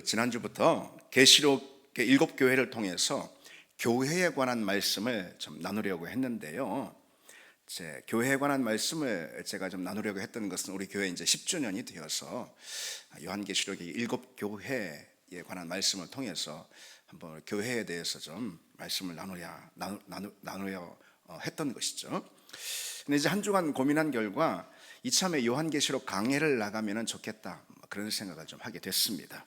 지난주부터 계시록의 7교회를 통해서 교회에 관한 말씀을 좀 나누려고 했는데요. 교회에 관한 말씀을 제가 좀 나누려고 했던 것은 우리 교회 이제 10주년이 되어서 요한계시록의 7교회에 관한 말씀을 통해서 한번 교회에 대해서 좀 말씀을 나누려 했던 것이죠. 근데 이제 한 주간 고민한 결과 이참에 요한계시록 강해를 나가면 좋겠다, 그런 생각을 좀 하게 됐습니다.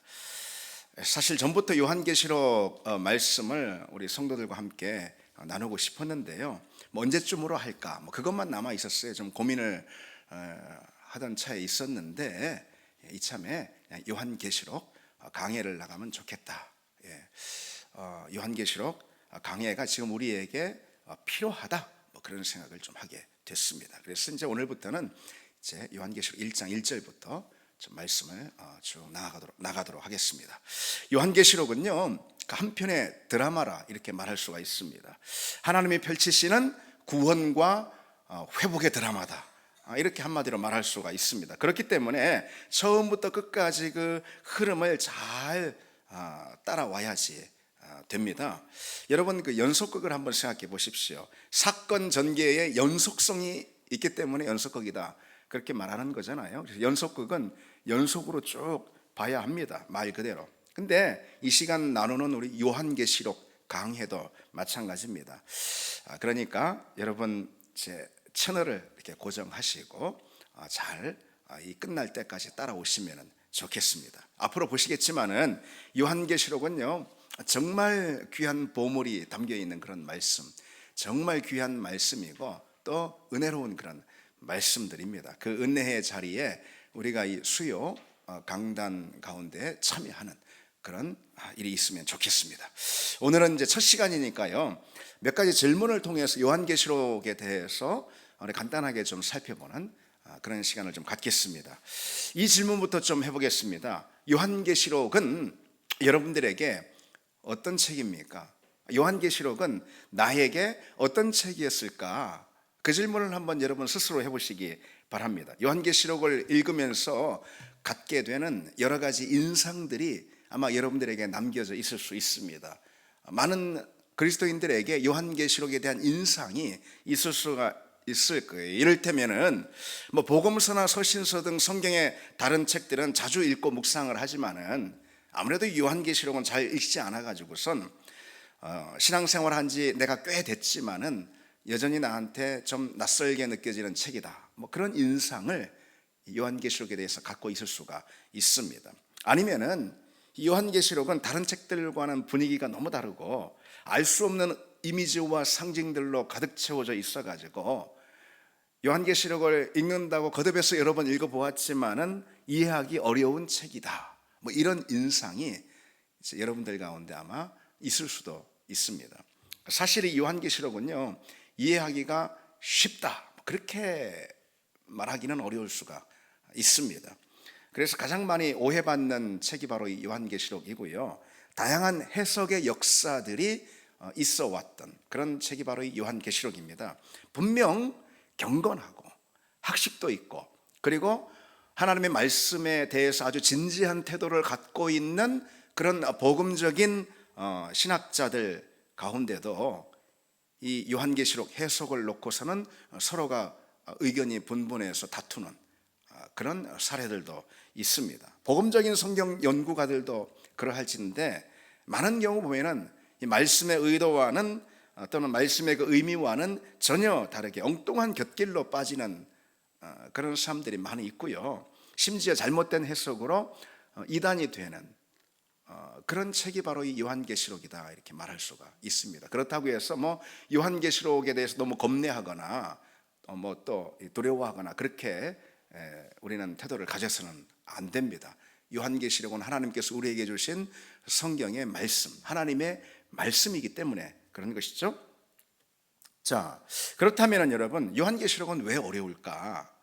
사실 전부터 요한계시록 말씀을 우리 성도들과 함께 나누고 싶었는데요. 언제쯤으로 할까? 그것만 남아 있었어요. 좀 고민을 하던 차에 있었는데 이참에 요한계시록 강해를 나가면 좋겠다. 요한계시록 강해가 지금 우리에게 필요하다, 그런 생각을 좀 하게 됐습니다. 그래서 이제 오늘부터는 이제 요한계시록 1장 1절부터 좀 말씀을 쭉 나가도록 하겠습니다. 요한계시록은요, 한편의 드라마라 이렇게 말할 수가 있습니다. 하나님이 펼치시는 구원과 회복의 드라마다, 이렇게 한마디로 말할 수가 있습니다. 그렇기 때문에 처음부터 끝까지 그 흐름을 잘 따라와야지 됩니다. 여러분, 그 연속극을 한번 생각해 보십시오. 사건 전개에 연속성이 있기 때문에 연속극이다, 그렇게 말하는 거잖아요. 그래서 연속극은 연속으로 쭉 봐야 합니다, 말 그대로. 근데 이 시간 나누는 우리 요한계시록 강해도 마찬가지입니다. 그러니까 여러분 제 채널을 이렇게 고정하시고 잘 이 끝날 때까지 따라오시면 좋겠습니다. 앞으로 보시겠지만은 요한계시록은요, 정말 귀한 보물이 담겨 있는 그런 말씀, 정말 귀한 말씀이고 또 은혜로운 그런 말씀들입니다. 그 은혜의 자리에 우리가 이 수요 강단 가운데 참여하는 그런 일이 있으면 좋겠습니다. 오늘은 이제 첫 시간이니까요, 몇 가지 질문을 통해서 요한계시록에 대해서 간단하게 좀 살펴보는 그런 시간을 좀 갖겠습니다. 이 질문부터 좀 해보겠습니다. 요한계시록은 여러분들에게 어떤 책입니까? 요한계시록은 나에게 어떤 책이었을까? 그 질문을 한번 여러분 스스로 해보시기 바랍니다. 요한계시록을 읽으면서 갖게 되는 여러 가지 인상들이 아마 여러분들에게 남겨져 있을 수 있습니다. 많은 그리스도인들에게 요한계시록에 대한 인상이 있을 수가 있을 거예요. 이를테면은 복음서나 서신서 등 성경의 다른 책들은 자주 읽고 묵상을 하지만은 아무래도 요한계시록은 잘 읽지 않아 가지고선 신앙생활 한지 내가 꽤 됐지만은 여전히 나한테 좀 낯설게 느껴지는 책이다, 그런 인상을 요한계시록에 대해서 갖고 있을 수가 있습니다. 아니면은 요한계시록은 다른 책들과는 분위기가 너무 다르고 알 수 없는 이미지와 상징들로 가득 채워져 있어가지고 요한계시록을 읽는다고 거듭해서 여러 번 읽어보았지만은 이해하기 어려운 책이다, 이런 인상이 이제 여러분들 가운데 아마 있을 수도 있습니다. 사실 이 요한계시록은요, 이해하기가 쉽다, 그렇게 말하기는 어려울 수가 있습니다. 그래서 가장 많이 오해받는 책이 바로 이 요한계시록이고요, 다양한 해석의 역사들이 있어 왔던 그런 책이 바로 이 요한계시록입니다. 분명 경건하고 학식도 있고, 그리고 하나님의 말씀에 대해서 아주 진지한 태도를 갖고 있는 그런 복음적인 신학자들 가운데도 이 요한계시록 해석을 놓고서는 서로가 의견이 분분해서 다투는 그런 사례들도 있습니다. 복음적인 성경 연구가들도 그러할진데 많은 경우 보면은 이 말씀의 의도와는 또는 말씀의 그 의미와는 전혀 다르게 엉뚱한 곁길로 빠지는 그런 사람들이 많이 있고요, 심지어 잘못된 해석으로 이단이 되는 그런 책이 바로 이 요한계시록이다, 이렇게 말할 수가 있습니다. 그렇다고 해서 요한계시록에 대해서 너무 겁내하거나 또 두려워하거나 그렇게 우리는 태도를 가져서는 안 됩니다. 요한계시록은 하나님께서 우리에게 주신 성경의 말씀, 하나님의 말씀이기 때문에 그런 것이죠. 자, 그렇다면 여러분, 요한계시록은 왜 어려울까?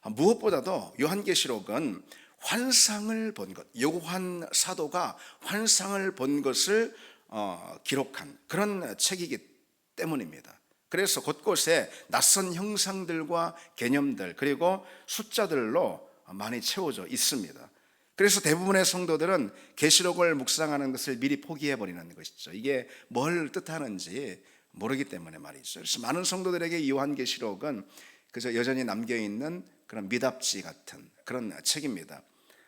무엇보다도 요한계시록은 환상을 본 것, 요한 사도가 환상을 본 것을 기록한 그런 책이기 때문입니다. 그래서 곳곳에 낯선 형상들과 개념들, 그리고 숫자들로 많이 채워져 있습니다. 그래서 대부분의 성도들은 계시록을 묵상하는 것을 미리 포기해 버리는 것이죠. 이게 뭘 뜻하는지 모르기 때문에 말이죠. 그래서 많은 성도들에게 요한계시록은 그저 여전히 남겨 있는 그런 미답지 같은 그런 책입니다.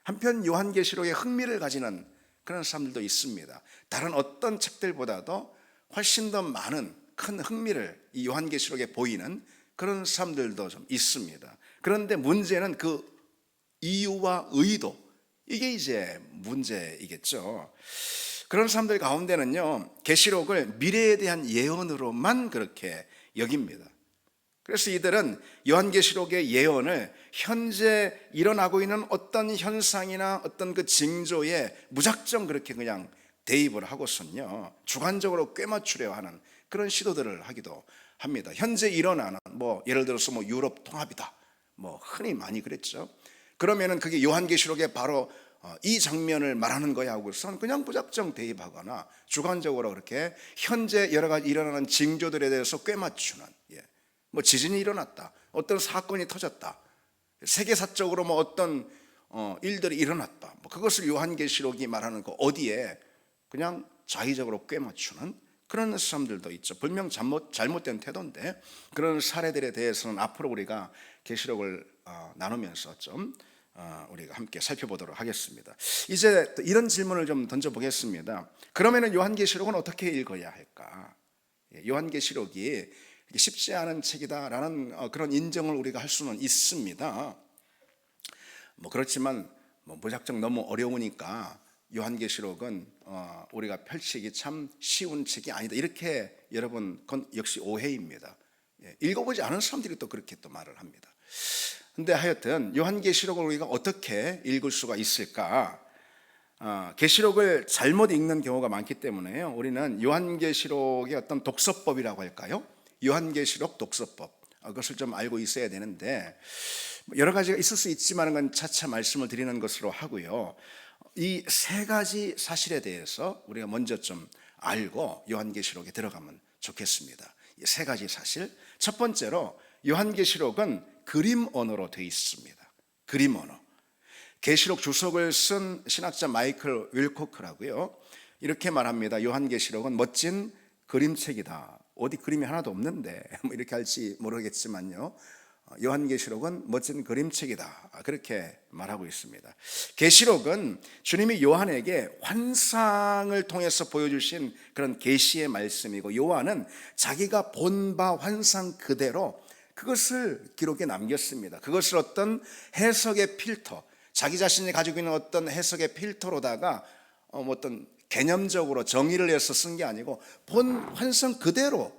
한편 요한계시록에 흥미를 가지는 그런 사람들도 있습니다. 다른 어떤 책들보다도 훨씬 더 많은 큰 흥미를 이 요한계시록에 보이는 그런 사람들도 좀 있습니다. 그런데 문제는 그 이유와 의도, 이게 이제 문제이겠죠. 그런 사람들 가운데는요, 계시록을 미래에 대한 예언으로만 그렇게 여깁니다. 그래서 이들은 요한계시록의 예언을 현재 일어나고 있는 어떤 현상이나 어떤 그 징조에 무작정 그렇게 그냥 대입을 하고선요, 주관적으로 꿰맞추려 하는 그런 시도들을 하기도 합니다. 현재 일어나는 예를 들어서 유럽 통합이다, 흔히 많이 그랬죠. 그러면은 그게 요한계시록에 바로 이 장면을 말하는 거야 하고선 그냥 무작정 대입하거나 주관적으로 그렇게 현재 여러 가지 일어나는 징조들에 대해서 꿰맞추는, 지진이 일어났다, 어떤 사건이 터졌다, 세계사적으로 어떤 일들이 일어났다, 그것을 요한계시록이 말하는 거 어디에 그냥 자의적으로 꿰맞추는 그런 사람들도 있죠. 분명 잘못된 태도인데, 그런 사례들에 대해서는 앞으로 우리가 계시록을 나누면서 좀 우리가 함께 살펴보도록 하겠습니다. 이제 이런 질문을 좀 던져보겠습니다. 그러면은 요한계시록은 어떻게 읽어야 할까? 요한계시록이 쉽지 않은 책이다라는 그런 인정을 우리가 할 수는 있습니다. 그렇지만 무작정 너무 어려우니까 요한계시록은 우리가 펼치기 참 쉬운 책이 아니다, 이렇게 여러분, 그건 역시 오해입니다. 읽어보지 않은 사람들이 또 그렇게 또 말을 합니다. 근데 하여튼 요한계시록을 우리가 어떻게 읽을 수가 있을까? 계시록을 잘못 읽는 경우가 많기 때문에요, 우리는 요한계시록의 어떤 독서법이라고 할까요? 요한계시록 독서법, 그것을 좀 알고 있어야 되는데, 여러 가지가 있을 수 있지만 그건 차차 말씀을 드리는 것으로 하고요. 이 세 가지 사실에 대해서 우리가 먼저 좀 알고 요한계시록에 들어가면 좋겠습니다. 이 세 가지 사실. 첫 번째로 요한계시록은 그림 언어로 되어 있습니다. 그림 언어. 계시록 주석을 쓴 신학자 마이클 윌코크라고요, 이렇게 말합니다. 요한계시록은 멋진 그림책이다. 어디 그림이 하나도 없는데 이렇게 할지 모르겠지만요, 요한계시록은 멋진 그림책이다, 그렇게 말하고 있습니다. 계시록은 주님이 요한에게 환상을 통해서 보여주신 그런 계시의 말씀이고, 요한은 자기가 본 바 환상 그대로 그것을 기록에 남겼습니다. 그것을 어떤 해석의 필터, 자기 자신이 가지고 있는 어떤 해석의 필터로다가 어떤 개념적으로 정의를 해서 쓴 게 아니고 본 환상 그대로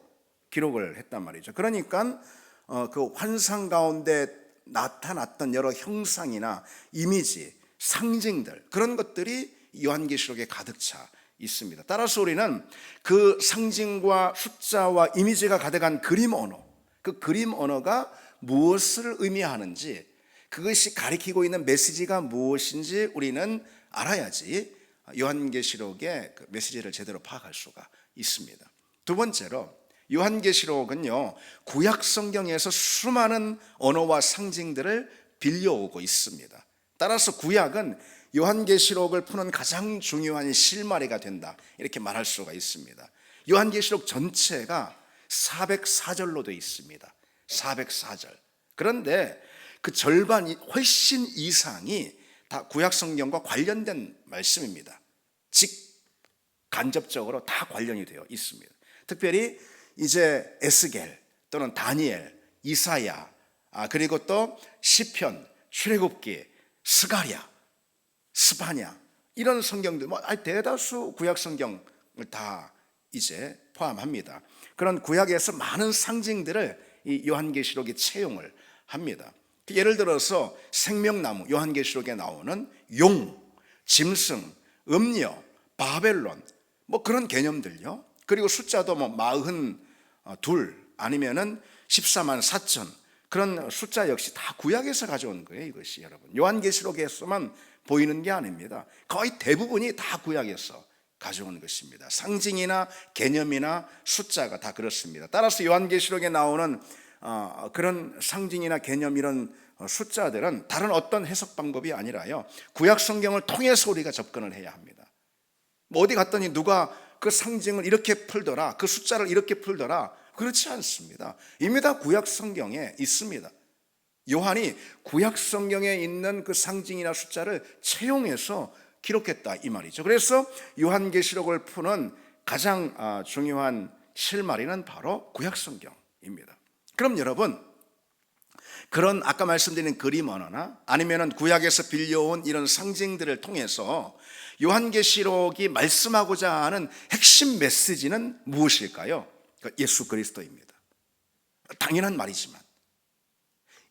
기록을 했단 말이죠. 그러니까 그 환상 가운데 나타났던 여러 형상이나 이미지, 상징들, 그런 것들이 요한계시록에 가득 차 있습니다. 따라서 우리는 그 상징과 숫자와 이미지가 가득한 그림 언어, 그 그림 언어가 무엇을 의미하는지, 그것이 가리키고 있는 메시지가 무엇인지 우리는 알아야지 요한계시록의 그 메시지를 제대로 파악할 수가 있습니다. 두 번째로 요한계시록은요, 구약 성경에서 수많은 언어와 상징들을 빌려오고 있습니다. 따라서 구약은 요한계시록을 푸는 가장 중요한 실마리가 된다, 이렇게 말할 수가 있습니다. 요한계시록 전체가 404절로 되어 있습니다. 404절. 그런데 그 절반 훨씬 이상이 다 구약 성경과 관련된 말씀입니다. 즉 간접적으로 다 관련이 되어 있습니다. 특별히 이제 에스겔 또는 다니엘, 이사야, 그리고 또 시편, 출애굽기, 스가랴, 스바냐, 이런 성경들, 대다수 구약 성경을 다 이제 포함합니다. 그런 구약에서 많은 상징들을 이 요한계시록이 채용을 합니다. 예를 들어서 생명나무, 요한계시록에 나오는 용, 짐승, 음녀, 바벨론, 그런 개념들요. 그리고 숫자도 42 아니면은 14만 4천, 그런 숫자 역시 다 구약에서 가져온 거예요. 이것이 여러분, 요한계시록에서만 보이는 게 아닙니다. 거의 대부분이 다 구약에서 가져온 것입니다. 상징이나 개념이나 숫자가 다 그렇습니다. 따라서 요한계시록에 나오는 그런 상징이나 개념 이런 숫자들은 다른 어떤 해석 방법이 아니라요, 구약 성경을 통해서 우리가 접근을 해야 합니다. 뭐 어디 갔더니 누가 그 상징을 이렇게 풀더라, 그 숫자를 이렇게 풀더라, 그렇지 않습니다. 이미 다 구약 성경에 있습니다. 요한이 구약 성경에 있는 그 상징이나 숫자를 채용해서 기록했다 이 말이죠. 그래서 요한계시록을 푸는 가장 중요한 실마리는 바로 구약 성경입니다. 그럼 여러분, 그런 아까 말씀드린 그림 언어나 아니면은 구약에서 빌려온 이런 상징들을 통해서 요한계시록이 말씀하고자 하는 핵심 메시지는 무엇일까요? 예수 그리스도입니다. 당연한 말이지만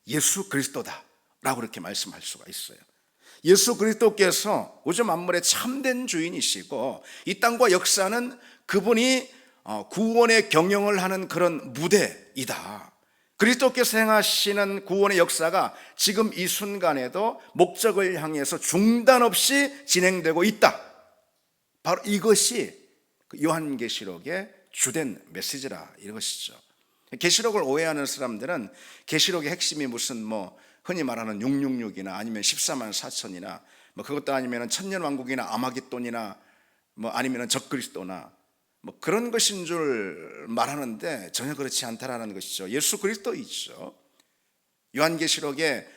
예수 그리스도다 라고 그렇게 말씀할 수가 있어요. 예수 그리스도께서 우주 만물의 참된 주인이시고 이 땅과 역사는 그분이 구원의 경영을 하는 그런 무대이다. 그리스도께서 행하시는 구원의 역사가 지금 이 순간에도 목적을 향해서 중단 없이 진행되고 있다. 바로 이것이 요한계시록의 주된 메시지라 이것이죠. 계시록을 오해하는 사람들은 계시록의 핵심이 무슨 흔히 말하는 666이나 아니면 14만 4천이나 그것도 아니면 천년왕국이나 아마겟돈이나 아니면 적그리스도나 그런 것인 줄 말하는데 전혀 그렇지 않다라는 것이죠. 예수 그리스도이죠. 요한계시록에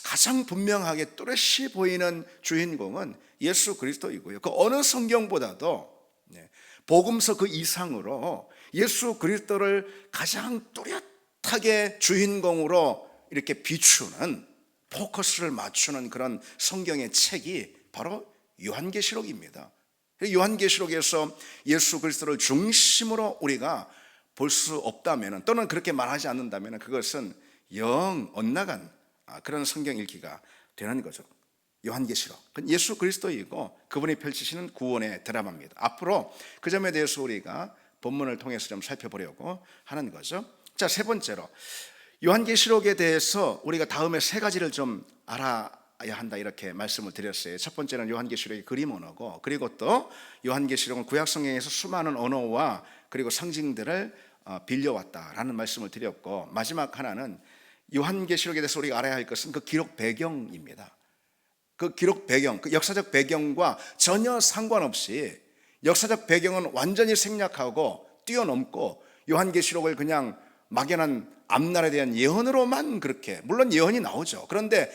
가장 분명하게 뚜렷이 보이는 주인공은 예수 그리스도이고요. 그 어느 성경보다도 복음서 그 이상으로 예수 그리스도를 가장 뚜렷하게 주인공으로 이렇게 비추는, 포커스를 맞추는 그런 성경의 책이 바로 요한계시록입니다. 요한계시록에서 예수 그리스도를 중심으로 우리가 볼 수 없다면, 또는 그렇게 말하지 않는다면 그것은 영 엇나간 그런 성경 읽기가 되는 거죠. 요한계시록, 예수 그리스도이고 그분이 펼치시는 구원의 드라마입니다. 앞으로 그 점에 대해서 우리가 본문을 통해서 좀 살펴보려고 하는 거죠. 자, 세 번째로 요한계시록에 대해서 우리가 다음에 세 가지를 좀 알아야 한다 이렇게 말씀을 드렸어요. 첫 번째는 요한계시록의 그림 언어고, 그리고 또 요한계시록은 구약성경에서 수많은 언어와 그리고 상징들을 빌려왔다라는 말씀을 드렸고, 마지막 하나는 요한계시록에 대해서 우리가 알아야 할 것은 그 기록 배경입니다. 그 기록 배경, 그 역사적 배경과 전혀 상관없이, 역사적 배경은 완전히 생략하고 뛰어넘고 요한계시록을 그냥 막연한 앞날에 대한 예언으로만, 그렇게 물론 예언이 나오죠. 그런데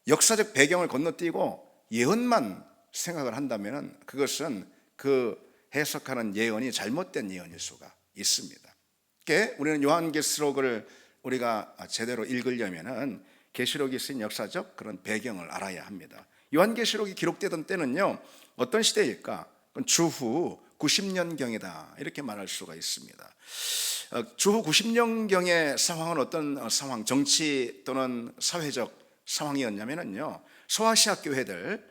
역사적 배경을 건너뛰고 예언만 생각을 한다면 그것은 그 해석하는 예언이 잘못된 예언일 수가 있습니다. 그러니까 우리는 요한계시록을 우리가 제대로 읽으려면은 계시록이 쓰인 역사적 그런 배경을 알아야 합니다. 요한계시록이 기록되던 때는요, 어떤 시대일까? 주후 90년경이다 이렇게 말할 수가 있습니다. 주후 90년경의 상황은 어떤 상황, 정치 또는 사회적 상황이었냐면요, 소아시아 교회들,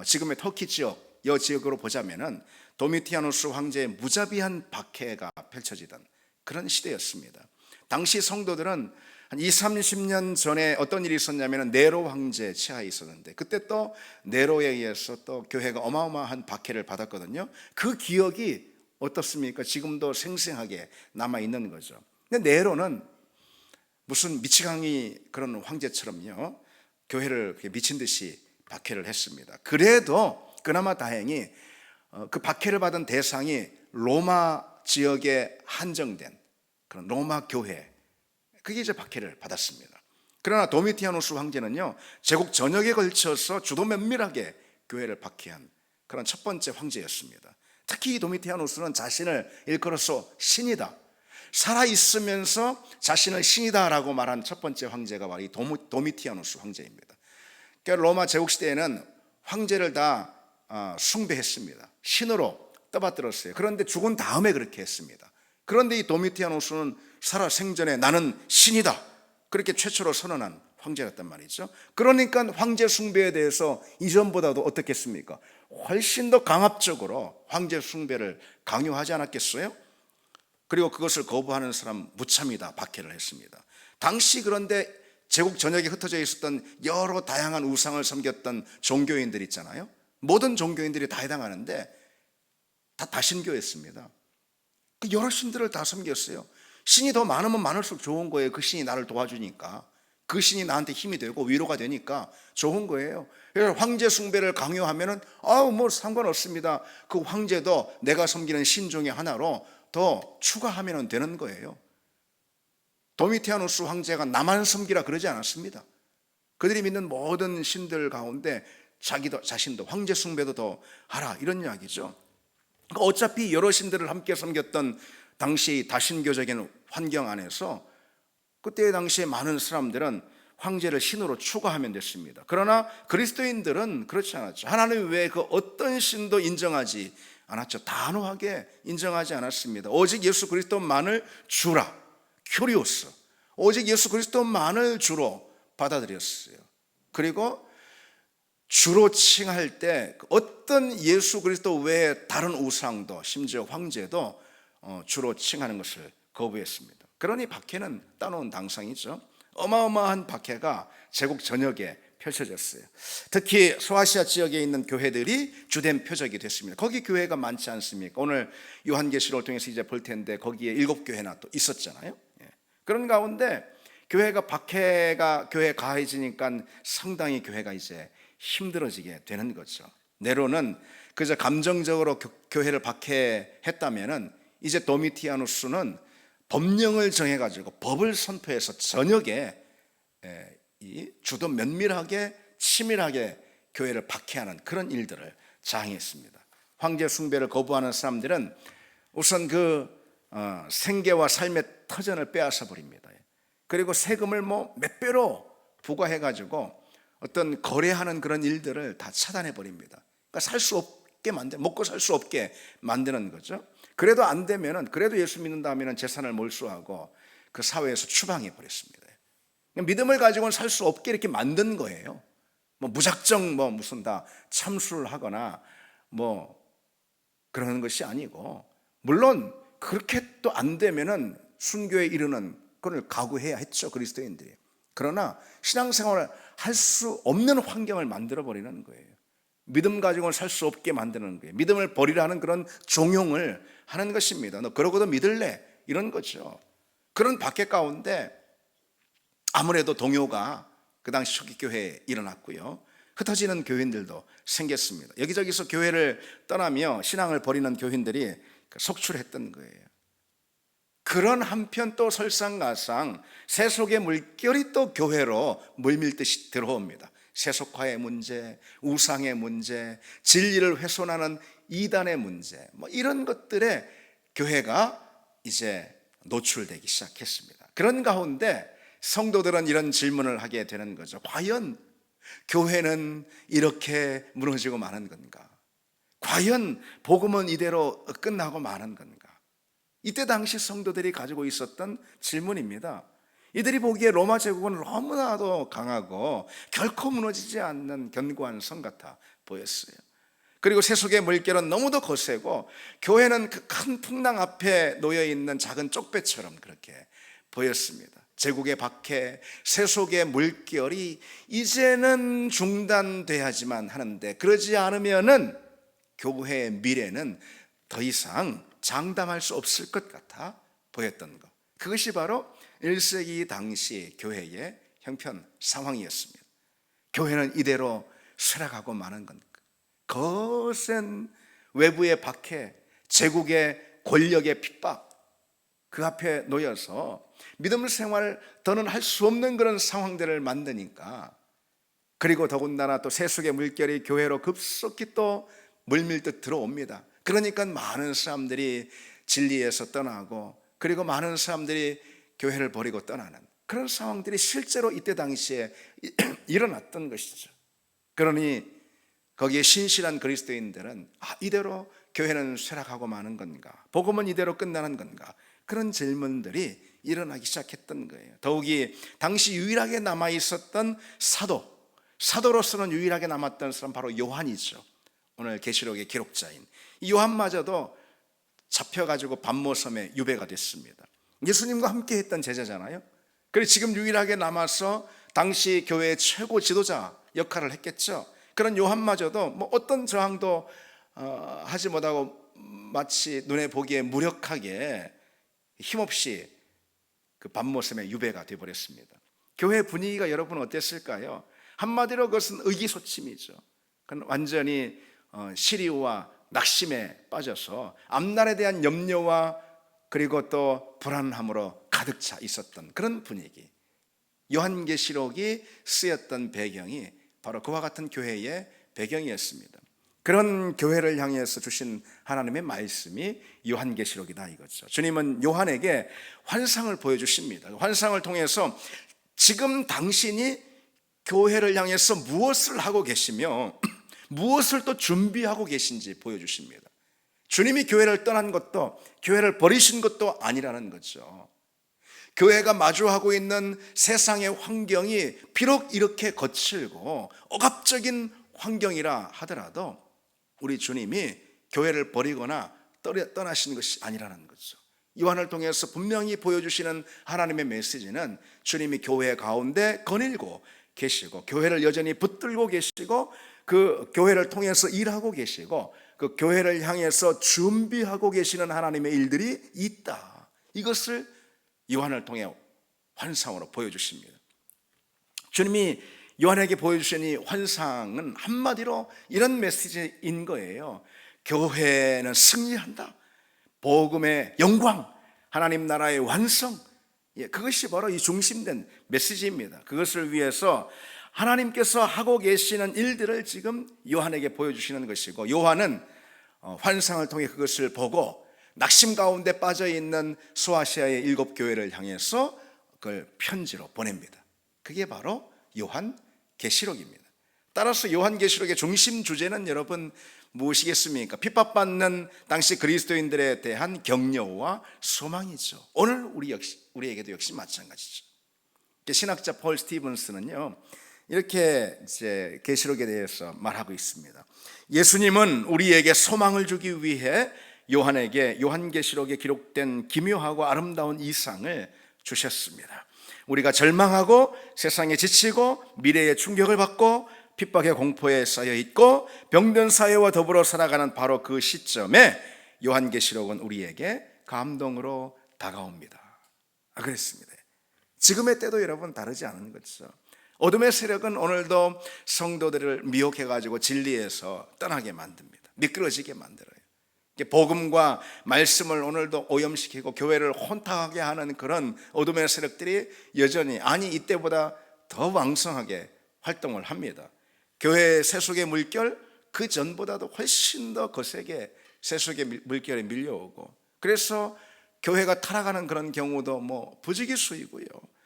지금의 터키 지역, 이 지역으로 보자면은 도미티아누스 황제의 무자비한 박해가 펼쳐지던 그런 시대였습니다. 당시 성도들은 한 20-30년 전에 어떤 일이 있었냐면 네로 황제 치하에 있었는데, 그때 또 네로에 의해서 또 교회가 어마어마한 박해를 받았거든요. 그 기억이 어떻습니까? 지금도 생생하게 남아있는 거죠. 근데 네로는 무슨 미치광이 그런 황제처럼요, 교회를 미친 듯이 박해를 했습니다. 그래도 그나마 다행히 그 박해를 받은 대상이 로마 지역에 한정된 그런 로마 교회, 그게 이제 박해를 받았습니다. 그러나 도미티아누스 황제는요, 제국 전역에 걸쳐서 주도 면밀하게 교회를 박해한 그런 첫 번째 황제였습니다. 특히 도미티아누스는 자신을 일컬어서 신이다, 살아있으면서 자신을 신이다라고 말한 첫 번째 황제가 바로 이 도미티아누스 황제입니다. 그러니까 로마 제국시대에는 황제를 다 숭배했습니다. 신으로 떠받들었어요. 그런데 죽은 다음에 그렇게 했습니다. 그런데 이 도미티아누스는 살아 생전에 나는 신이다, 그렇게 최초로 선언한 황제였단 말이죠. 그러니까 황제 숭배에 대해서 이전보다도 어떻겠습니까? 훨씬 더 강압적으로 황제 숭배를 강요하지 않았겠어요? 그리고 그것을 거부하는 사람 무참히 다 박해를 했습니다. 당시 그런데 제국 전역에 흩어져 있었던 여러 다양한 우상을 섬겼던 종교인들 있잖아요. 모든 종교인들이 다 해당하는데 다 다신교였습니다. 그 여러 신들을 다 섬겼어요. 신이 더 많으면 많을수록 좋은 거예요. 그 신이 나를 도와주니까. 그 신이 나한테 힘이 되고 위로가 되니까 좋은 거예요. 그래서 황제 숭배를 강요하면은 뭐 상관없습니다. 그 황제도 내가 섬기는 신 중에 하나로 더 추가하면 되는 거예요. 도미티아누스 황제가 나만 섬기라 그러지 않았습니다. 그들이 믿는 모든 신들 가운데 자신도 황제 숭배도 더 하라, 이런 이야기죠. 어차피 여러 신들을 함께 섬겼던 당시 다신교적인 환경 안에서 그때 당시에 많은 사람들은 황제를 신으로 추가하면 됐습니다. 그러나 그리스도인들은 그렇지 않았죠. 하나님 외에 그 어떤 신도 인정하지 않았죠. 단호하게 인정하지 않았습니다. 오직 예수 그리스도만을 주라, 큐리오스, 오직 예수 그리스도만을 주로 받아들였어요. 그리고 주로 칭할 때 어떤 예수 그리스도 외에 다른 우상도, 심지어 황제도 주로 칭하는 것을 거부했습니다. 그러니 박해는 따놓은 당상이죠. 어마어마한 박해가 제국 전역에 펼쳐졌어요. 특히 소아시아 지역에 있는 교회들이 주된 표적이 됐습니다. 거기 교회가 많지 않습니까? 오늘 요한계시록을 통해서 이제 볼 텐데 거기에 7교회나 또 있었잖아요. 그런 가운데 교회가 박해가 교회에 가해지니까 상당히 교회가 이제 힘들어지게 되는 거죠. 네로는 그저 감정적으로 교회를 박해했다면은 이제 도미티아누스는 법령을 정해가지고 법을 선포해서 전역에 주도 면밀하게 치밀하게 교회를 박해하는 그런 일들을 자행했습니다. 황제 숭배를 거부하는 사람들은 우선 그 생계와 삶의 터전을 빼앗아 버립니다. 그리고 세금을 몇 배로 부과해가지고 어떤 거래하는 그런 일들을 다 차단해 버립니다. 그러니까 살 수 없게 먹고 살 수 없게 만드는 거죠. 그래도 안 되면은, 그래도 예수 믿는다 하면은 재산을 몰수하고 그 사회에서 추방해 버렸습니다. 믿음을 가지고는 살 수 없게 이렇게 만든 거예요. 무작정 무슨 다 참수를 하거나 그러는 것이 아니고, 물론 그렇게 또 안 되면은 순교에 이르는 그걸 각오해야 했죠, 그리스도인들이. 그러나 신앙생활을 할 수 없는 환경을 만들어 버리는 거예요. 믿음 가지고는 살 수 없게 만드는 거예요. 믿음을 버리라는 그런 종용을 하는 것입니다. 너 그러고도 믿을래? 이런 거죠. 그런 박해 가운데 아무래도 동요가 그 당시 초기 교회에 일어났고요. 흩어지는 교인들도 생겼습니다. 여기저기서 교회를 떠나며 신앙을 버리는 교인들이 속출했던 거예요. 그런 한편 또 설상가상 세속의 물결이 또 교회로 물밀듯이 들어옵니다. 세속화의 문제, 우상의 문제, 진리를 훼손하는 이단의 문제, 이런 것들에 교회가 이제 노출되기 시작했습니다. 그런 가운데 성도들은 이런 질문을 하게 되는 거죠. 과연 교회는 이렇게 무너지고 마는 건가? 과연 복음은 이대로 끝나고 마는 건가? 이때 당시 성도들이 가지고 있었던 질문입니다. 이들이 보기에 로마 제국은 너무나도 강하고 결코 무너지지 않는 견고한 성 같아 보였어요. 그리고 세속의 물결은 너무도 거세고 교회는 그 큰 풍랑 앞에 놓여있는 작은 쪽배처럼 그렇게 보였습니다. 제국의 박해, 세속의 물결이 이제는 중단돼야지만 하는데, 그러지 않으면은 교회의 미래는 더 이상 장담할 수 없을 것 같아 보였던 것, 그것이 바로 1세기 당시 교회의 형편 상황이었습니다. 교회는 이대로 쇠락하고 마는 건가? 거센 외부의 박해, 제국의 권력의 핍박, 그 앞에 놓여서 믿음 생활을 더는 할 수 없는 그런 상황들을 만드니까, 그리고 더군다나 또 세속의 물결이 교회로 급속히 또 물밀듯 들어옵니다. 그러니까 많은 사람들이 진리에서 떠나고, 그리고 많은 사람들이 교회를 버리고 떠나는 그런 상황들이 실제로 이때 당시에 일어났던 것이죠. 그러니 거기에 신실한 그리스도인들은 이대로 교회는 쇠락하고 마는 건가? 복음은 이대로 끝나는 건가? 그런 질문들이 일어나기 시작했던 거예요. 더욱이 당시 유일하게 남아있었던 사도로서는 유일하게 남았던 사람 바로 요한이죠. 오늘 계시록의 기록자인 이 요한마저도 잡혀가지고 반모섬에 유배가 됐습니다. 예수님과 함께 했던 제자잖아요. 그래서 지금 유일하게 남아서 당시 교회의 최고 지도자 역할을 했겠죠. 그런 요한마저도 어떤 저항도 하지 못하고 마치 눈에 보기에 무력하게 힘없이 그 밤모섬의 유배가 되어버렸습니다. 교회 분위기가 여러분 어땠을까요? 한마디로 그것은 의기소침이죠. 그건 완전히 시리와 낙심에 빠져서 앞날에 대한 염려와 그리고 또 불안함으로 가득 차 있었던 그런 분위기. 요한계시록이 쓰였던 배경이 바로 그와 같은 교회의 배경이었습니다. 그런 교회를 향해서 주신 하나님의 말씀이 요한계시록이다 이거죠. 주님은 요한에게 환상을 보여주십니다. 환상을 통해서 지금 당신이 교회를 향해서 무엇을 하고 계시며 무엇을 또 준비하고 계신지 보여주십니다. 주님이 교회를 떠난 것도 교회를 버리신 것도 아니라는 거죠. 교회가 마주하고 있는 세상의 환경이 비록 이렇게 거칠고 억압적인 환경이라 하더라도 우리 주님이 교회를 버리거나 떠나신 것이 아니라는 거죠. 요한을 통해서 분명히 보여주시는 하나님의 메시지는 주님이 교회 가운데 거닐고 계시고 교회를 여전히 붙들고 계시고 그 교회를 통해서 일하고 계시고 그 교회를 향해서 준비하고 계시는 하나님의 일들이 있다. 이것을 요한을 통해 환상으로 보여주십니다. 주님이 요한에게 보여주신 이 환상은 한마디로 이런 메시지인 거예요. 교회는 승리한다. 복음의 영광, 하나님 나라의 완성, 그것이 바로 이 중심된 메시지입니다. 그것을 위해서 하나님께서 하고 계시는 일들을 지금 요한에게 보여주시는 것이고, 요한은 환상을 통해 그것을 보고 낙심 가운데 빠져있는 소아시아의 7교회를 향해서 그걸 편지로 보냅니다. 그게 바로 요한계시록입니다. 따라서 요한계시록의 중심 주제는 여러분 무엇이겠습니까? 핍박받는 당시 그리스도인들에 대한 격려와 소망이죠. 오늘 우리에게도 역시 마찬가지죠. 신학자 폴 스티븐스는요, 이렇게 이제 계시록에 대해서 말하고 있습니다. 예수님은 우리에게 소망을 주기 위해 요한에게 요한계시록에 기록된 기묘하고 아름다운 이상을 주셨습니다. 우리가 절망하고 세상에 지치고 미래에 충격을 받고 핍박의 공포에 쌓여 있고 병든 사회와 더불어 살아가는 바로 그 시점에 요한계시록은 우리에게 감동으로 다가옵니다. 그랬습니다. 지금의 때도 여러분 다르지 않은 거죠. 어둠의 세력은 오늘도 성도들을 미혹해가지고 진리에서 떠나게 만듭니다. 미끄러지게 만들어요. 복음과 말씀을 오늘도 오염시키고 교회를 혼탁하게 하는 그런 어둠의 세력들이 여전히, 아니 이때보다 더 왕성하게 활동을 합니다. 교회의 세속의 물결 그 전보다도 훨씬 더 거세게 세속의 물결에 밀려오고, 그래서 교회가 타락하는 그런 경우도 부지기수이고요.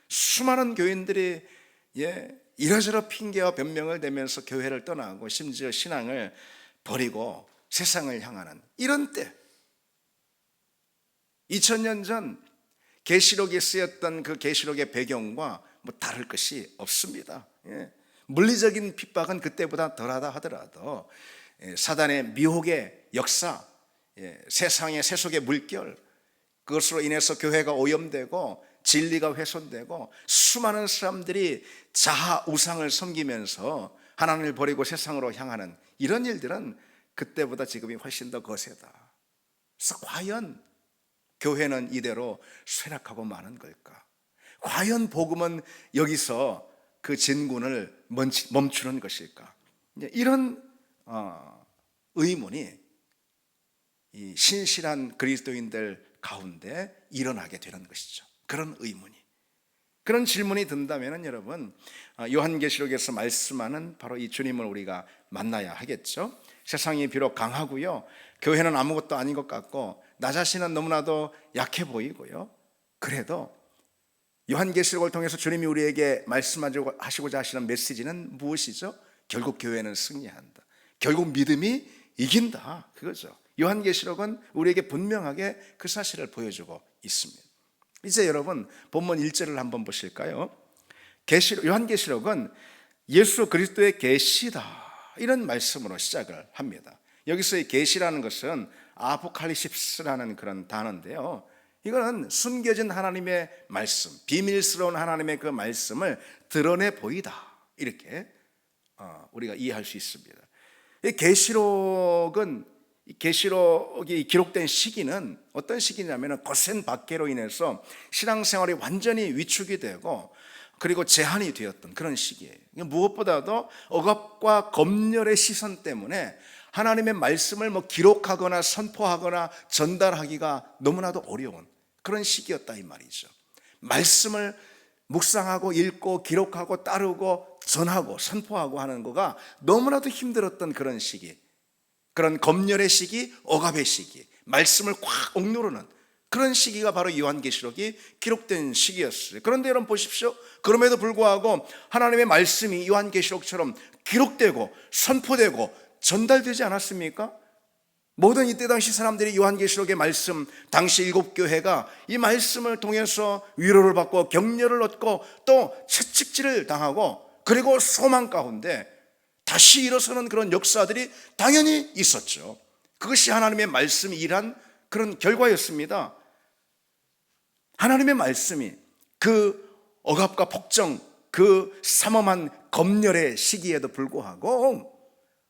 수많은 교인들이 이러저러 핑계와 변명을 대면서 교회를 떠나고 심지어 신앙을 버리고 세상을 향하는 이런 때, 2000년 전 계시록에 쓰였던 그 계시록의 배경과 다를 것이 없습니다. 물리적인 핍박은 그때보다 덜하다 하더라도 사단의 미혹의 역사, 세상의 세속의 물결, 그것으로 인해서 교회가 오염되고 진리가 훼손되고 수많은 사람들이 자아 우상을 섬기면서 하나님을 버리고 세상으로 향하는 이런 일들은 그때보다 지금이 훨씬 더 거세다. 그래서 과연 교회는 이대로 쇠락하고 마는 걸까? 과연 복음은 여기서 그 진군을 멈추는 것일까? 이런 의문이 이 신실한 그리스도인들 가운데 일어나게 되는 것이죠. 그런 의문이, 그런 질문이 든다면 여러분, 요한계시록에서 말씀하는 바로 이 주님을 우리가 만나야 하겠죠. 세상이 비록 강하고요, 교회는 아무것도 아닌 것 같고 나 자신은 너무나도 약해 보이고요, 그래도 요한계시록을 통해서 주님이 우리에게 말씀하시고자 하시는 메시지는 무엇이죠? 결국 교회는 승리한다. 결국 믿음이 이긴다. 그거죠. 요한계시록은 우리에게 분명하게 그 사실을 보여주고 있습니다. 이제 여러분 본문 1절을 한번 보실까요? 요한계시록은 예수 그리스도의 계시다, 이런 말씀으로 시작을 합니다. 여기서의 계시라는 것은 아포칼립시스라는 그런 단어인데요, 이거는 숨겨진 하나님의 말씀, 비밀스러운 하나님의 그 말씀을 드러내 보이다, 이렇게 우리가 이해할 수 있습니다. 계시록이 기록된 시기는 어떤 시기냐면 거센 박해로 인해서 신앙생활이 완전히 위축이 되고 그리고 제한이 되었던 그런 시기예요. 무엇보다도 억압과 검열의 시선 때문에 하나님의 말씀을 기록하거나 선포하거나 전달하기가 너무나도 어려운 그런 시기였다 이 말이죠. 말씀을 묵상하고 읽고 기록하고 따르고 전하고 선포하고 하는 거가 너무나도 힘들었던 그런 시기, 그런 검열의 시기, 억압의 시기, 말씀을 꽉 억누르는 그런 시기가 바로 요한계시록이 기록된 시기였어요. 그런데 여러분 보십시오. 그럼에도 불구하고 하나님의 말씀이 요한계시록처럼 기록되고 선포되고 전달되지 않았습니까? 모든 이때 당시 사람들이 요한계시록의 말씀, 당시 7교회가 이 말씀을 통해서 위로를 받고 격려를 얻고 또 채찍질을 당하고 그리고 소망 가운데 다시 일어서는 그런 역사들이 당연히 있었죠. 그것이 하나님의 말씀이 일한 그런 결과였습니다. 하나님의 말씀이 그 억압과 폭정, 그 삼엄한 검열의 시기에도 불구하고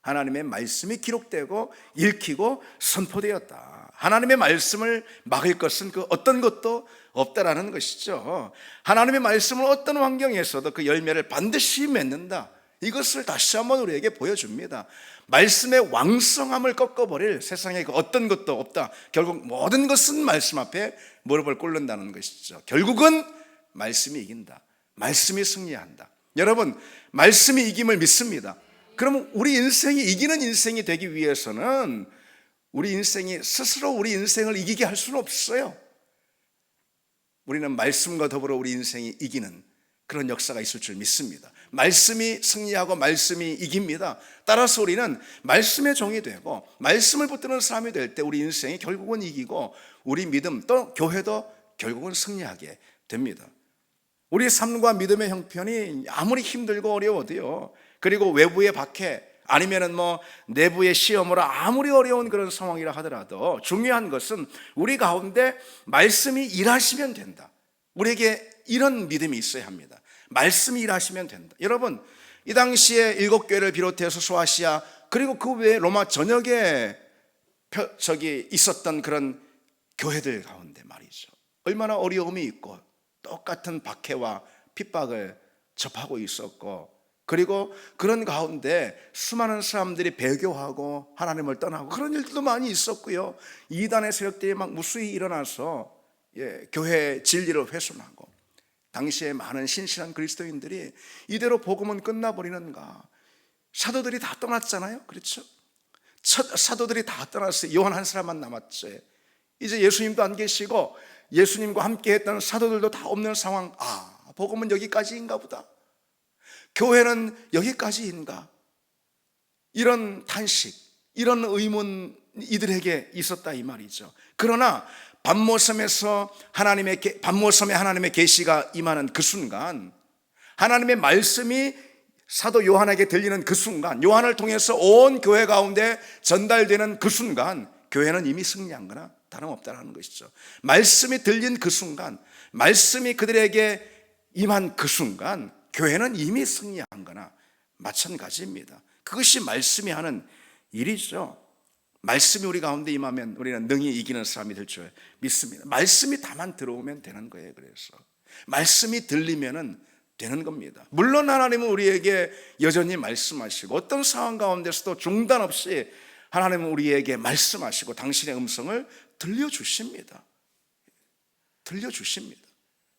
하나님의 말씀이 기록되고 읽히고 선포되었다. 하나님의 말씀을 막을 것은 그 어떤 것도 없다라는 것이죠. 하나님의 말씀은 어떤 환경에서도 그 열매를 반드시 맺는다. 이것을 다시 한번 우리에게 보여줍니다. 말씀의 왕성함을 꺾어버릴 세상에 그 어떤 것도 없다. 결국 모든 것은 말씀 앞에 무릎을 꿇는다는 것이죠. 결국은 말씀이 이긴다. 말씀이 승리한다. 여러분, 말씀이 이김을 믿습니다. 그러면 우리 인생이 이기는 인생이 되기 위해서는 우리 인생이 스스로 우리 인생을 이기게 할 수는 없어요. 우리는 말씀과 더불어 우리 인생이 이기는 그런 역사가 있을 줄 믿습니다. 말씀이 승리하고 말씀이 이깁니다. 따라서 우리는 말씀의 종이 되고 말씀을 붙드는 사람이 될 때 우리 인생이 결국은 이기고 우리 믿음 또 교회도 결국은 승리하게 됩니다. 우리 삶과 믿음의 형편이 아무리 힘들고 어려워도요, 그리고 외부의 박해 아니면은 내부의 시험으로 아무리 어려운 그런 상황이라 하더라도 중요한 것은 우리 가운데 말씀이 일하시면 된다. 우리에게 이런 믿음이 있어야 합니다. 말씀이 일하시면 된다. 여러분, 이 당시에 7교회를 비롯해서 소아시아 그리고 그 외에 로마 전역에 있었던 그런 교회들 가운데 말이죠, 얼마나 어려움이 있고 똑같은 박해와 핍박을 접하고 있었고, 그리고 그런 가운데 수많은 사람들이 배교하고 하나님을 떠나고 그런 일들도 많이 있었고요. 이단의 세력들이 막 무수히 일어나서 교회 진리를 훼손하고, 당시에 많은 신실한 그리스도인들이 이대로 복음은 끝나버리는가? 사도들이 다 떠났잖아요. 그렇죠? 사도들이 다 떠났어요. 요한 한 사람만 남았죠. 이제 예수님도 안 계시고 예수님과 함께 했던 사도들도 다 없는 상황. 복음은 여기까지인가 보다. 교회는 여기까지인가? 이런 탄식, 이런 의문 이들에게 있었다 이 말이죠. 그러나 밤모섬에 하나님의 계시가 임하는 그 순간, 하나님의 말씀이 사도 요한에게 들리는 그 순간, 요한을 통해서 온 교회 가운데 전달되는 그 순간, 교회는 이미 승리한 거나 다름없다는 것이죠. 말씀이 들린 그 순간, 말씀이 그들에게 임한 그 순간, 교회는 이미 승리한 거나 마찬가지입니다. 그것이 말씀이 하는 일이죠. 말씀이 우리 가운데 임하면 우리는 능히 이기는 사람이 될 줄 믿습니다. 말씀이 다만 들어오면 되는 거예요. 그래서 말씀이 들리면 되는 겁니다. 물론 하나님은 우리에게 여전히 말씀하시고 어떤 상황 가운데서도 중단 없이 하나님은 우리에게 말씀하시고 당신의 음성을 들려주십니다. 들려주십니다.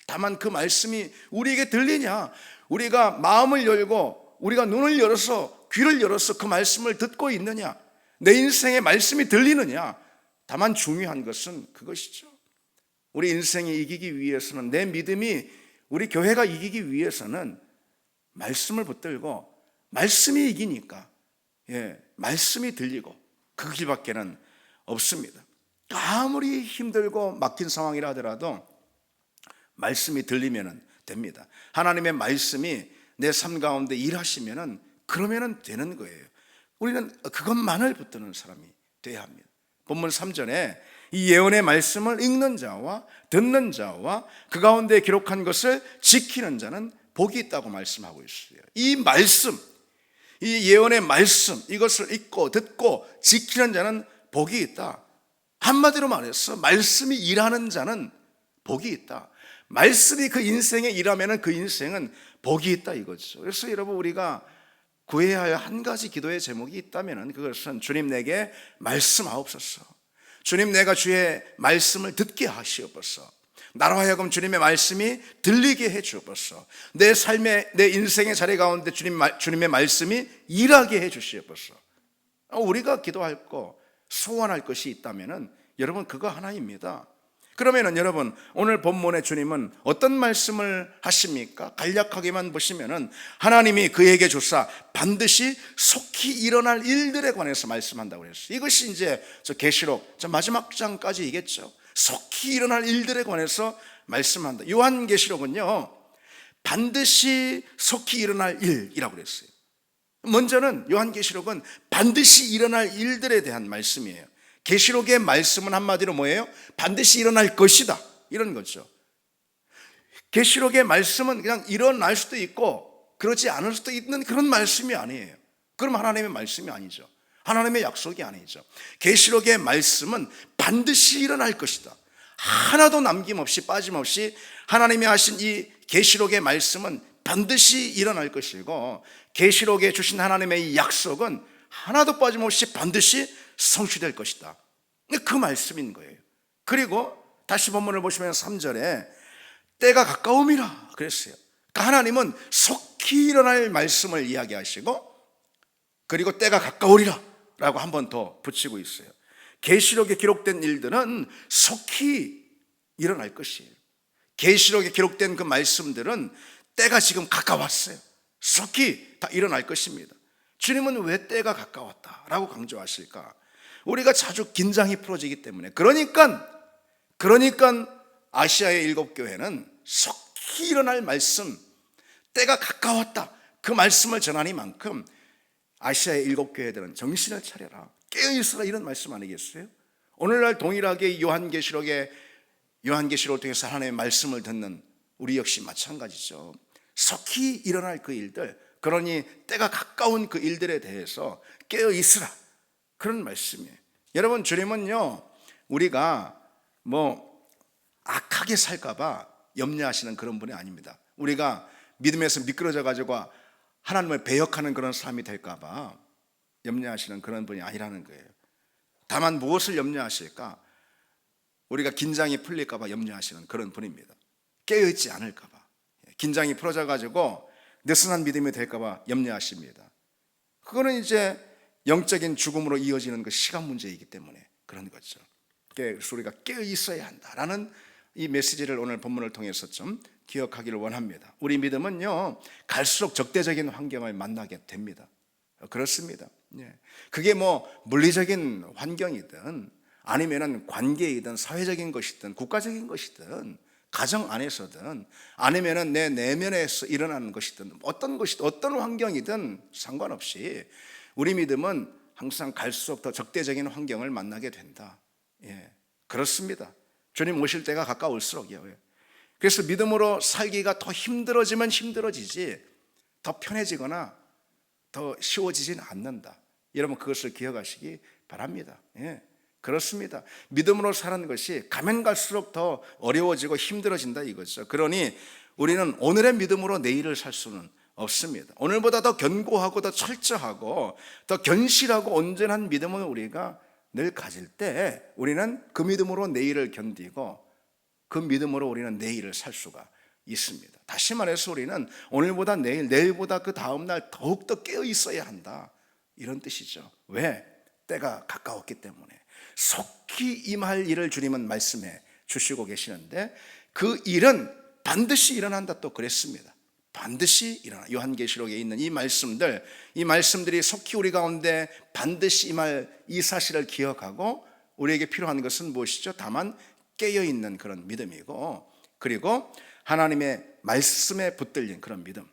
다만 그 말씀이 우리에게 들리냐, 우리가 마음을 열고 우리가 눈을 열어서 귀를 열어서 그 말씀을 듣고 있느냐, 내 인생의 말씀이 들리느냐. 다만 중요한 것은 그것이죠. 우리 인생이 이기기 위해서는, 내 믿음이, 우리 교회가 이기기 위해서는 말씀을 붙들고 말씀이 이기니까 말씀이 들리고 그 길밖에는 없습니다. 아무리 힘들고 막힌 상황이라 하더라도 말씀이 들리면 됩니다. 하나님의 말씀이 내 삶 가운데 일하시면 그러면 되는 거예요. 우리는 그것만을 붙드는 사람이 되어야 합니다. 본문 3절에 이 예언의 말씀을 읽는 자와 듣는 자와 그 가운데 기록한 것을 지키는 자는 복이 있다고 말씀하고 있어요. 이 말씀, 이 예언의 말씀, 이것을 읽고 듣고 지키는 자는 복이 있다. 한마디로 말해서 말씀이 일하는 자는 복이 있다. 말씀이 그 인생에 일하면 그 인생은 복이 있다 이거죠. 그래서 여러분, 우리가 구해야 할 한 가지 기도의 제목이 있다면 그것은 주님 내게 말씀하옵소서. 주님, 내가 주의 말씀을 듣게 하시옵소서. 나로 하여금 주님의 말씀이 들리게 해 주옵소서. 내 삶의, 내 인생의 자리 가운데 주님의 말씀이 일하게 해 주시옵소서. 우리가 기도할 거, 소원할 것이 있다면 여러분, 그거 하나입니다. 그러면은 여러분, 오늘 본문의 주님은 어떤 말씀을 하십니까? 간략하게만 보시면은 하나님이 그에게 주사 반드시 속히 일어날 일들에 관해서 말씀한다고 그랬어요. 이것이 이제 저 계시록 저 마지막 장까지이겠죠. 속히 일어날 일들에 관해서 말씀한다. 요한계시록은요, 반드시 속히 일어날 일이라고 그랬어요. 먼저는 요한계시록은 반드시 일어날 일들에 대한 말씀이에요. 계시록의 말씀은 한마디로 뭐예요? 반드시 일어날 것이다, 이런 거죠. 계시록의 말씀은 그냥 일어날 수도 있고 그러지 않을 수도 있는 그런 말씀이 아니에요. 그럼 하나님의 말씀이 아니죠. 하나님의 약속이 아니죠. 계시록의 말씀은 반드시 일어날 것이다. 하나도 남김없이 빠짐없이 하나님이 하신 이 계시록의 말씀은 반드시 일어날 것이고, 계시록에 주신 하나님의 이 약속은 하나도 빠짐없이 반드시 성취될 것이다. 그 말씀인 거예요. 그리고 다시 본문을 보시면 3절에 때가 가까움이라 그랬어요. 그러니까 하나님은 속히 일어날 말씀을 이야기하시고, 그리고 때가 가까우리라 라고 한 번 더 붙이고 있어요. 계시록에 기록된 일들은 속히 일어날 것이에요. 계시록에 기록된 그 말씀들은 때가 지금 가까웠어요. 속히 다 일어날 것입니다. 주님은 왜 때가 가까웠다라고 강조하실까? 우리가 자주 긴장이 풀어지기 때문에. 그러니까 아시아의 7교회는 속히 일어날 말씀, 때가 가까웠다, 그 말씀을 전하니만큼 아시아의 7교회들은 정신을 차려라, 깨어있으라, 이런 말씀 아니겠어요? 오늘날 동일하게 요한계시록을 통해서 하나님의 말씀을 듣는 우리 역시 마찬가지죠. 속히 일어날 그 일들, 그러니 때가 가까운 그 일들에 대해서 깨어있으라, 그런 말씀이에요. 여러분, 주님은요, 우리가 악하게 살까봐 염려하시는 그런 분이 아닙니다. 우리가 믿음에서 미끄러져 가지고 하나님을 배역하는 그런 삶이 될까봐 염려하시는 그런 분이 아니라는 거예요. 다만 무엇을 염려하실까? 우리가 긴장이 풀릴까봐 염려하시는 그런 분입니다. 깨어있지 않을까봐, 긴장이 풀어져 가지고 느슨한 믿음이 될까봐 염려하십니다. 그거는 이제 영적인 죽음으로 이어지는 그 시간 문제이기 때문에 그런 거죠. 그래서 우리가 깨어있어야 한다라는 이 메시지를 오늘 본문을 통해서 좀 기억하기를 원합니다. 우리 믿음은요, 갈수록 적대적인 환경을 만나게 됩니다. 그렇습니다. 그게 물리적인 환경이든 아니면은 관계이든 사회적인 것이든 국가적인 것이든 가정 안에서든 아니면은 내 내면에서 일어나는 것이든 어떤 환경이든 상관없이 우리 믿음은 항상 갈수록 더 적대적인 환경을 만나게 된다. 그렇습니다. 주님 오실 때가 가까울수록요. 그래서 믿음으로 살기가 더 힘들어지면 힘들어지지 더 편해지거나 더 쉬워지진 않는다. 여러분, 그것을 기억하시기 바랍니다. 그렇습니다. 믿음으로 사는 것이 가면 갈수록 더 어려워지고 힘들어진다 이거죠. 그러니 우리는 오늘의 믿음으로 내일을 살 수는 없습니다. 오늘보다 더 견고하고 더 철저하고 더 견실하고 온전한 믿음을 우리가 늘 가질 때 우리는 그 믿음으로 내일을 견디고 그 믿음으로 우리는 내일을 살 수가 있습니다. 다시 말해서 우리는 오늘보다 내일보다 그 다음날 더욱더 깨어 있어야 한다, 이런 뜻이죠. 왜? 때가 가까웠기 때문에. 속히 임할 일을 주님은 말씀해 주시고 계시는데 그 일은 반드시 일어난다 또 그랬습니다. 반드시 일어나. 요한계시록에 있는 이 말씀들이 속히 우리 가운데 반드시 임할 이 사실을 기억하고 우리에게 필요한 것은 무엇이죠? 다만 깨어있는 그런 믿음이고, 그리고 하나님의 말씀에 붙들린 그런 믿음.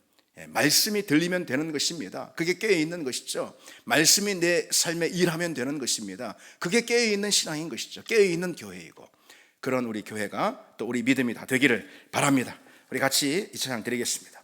말씀이 들리면 되는 것입니다. 그게 깨어있는 것이죠. 말씀이 내 삶에 일하면 되는 것입니다. 그게 깨어있는 신앙인 것이죠. 깨어있는 교회이고, 그런 우리 교회가 또 우리 믿음이 다 되기를 바랍니다. 우리 같이 이 찬양 드리겠습니다.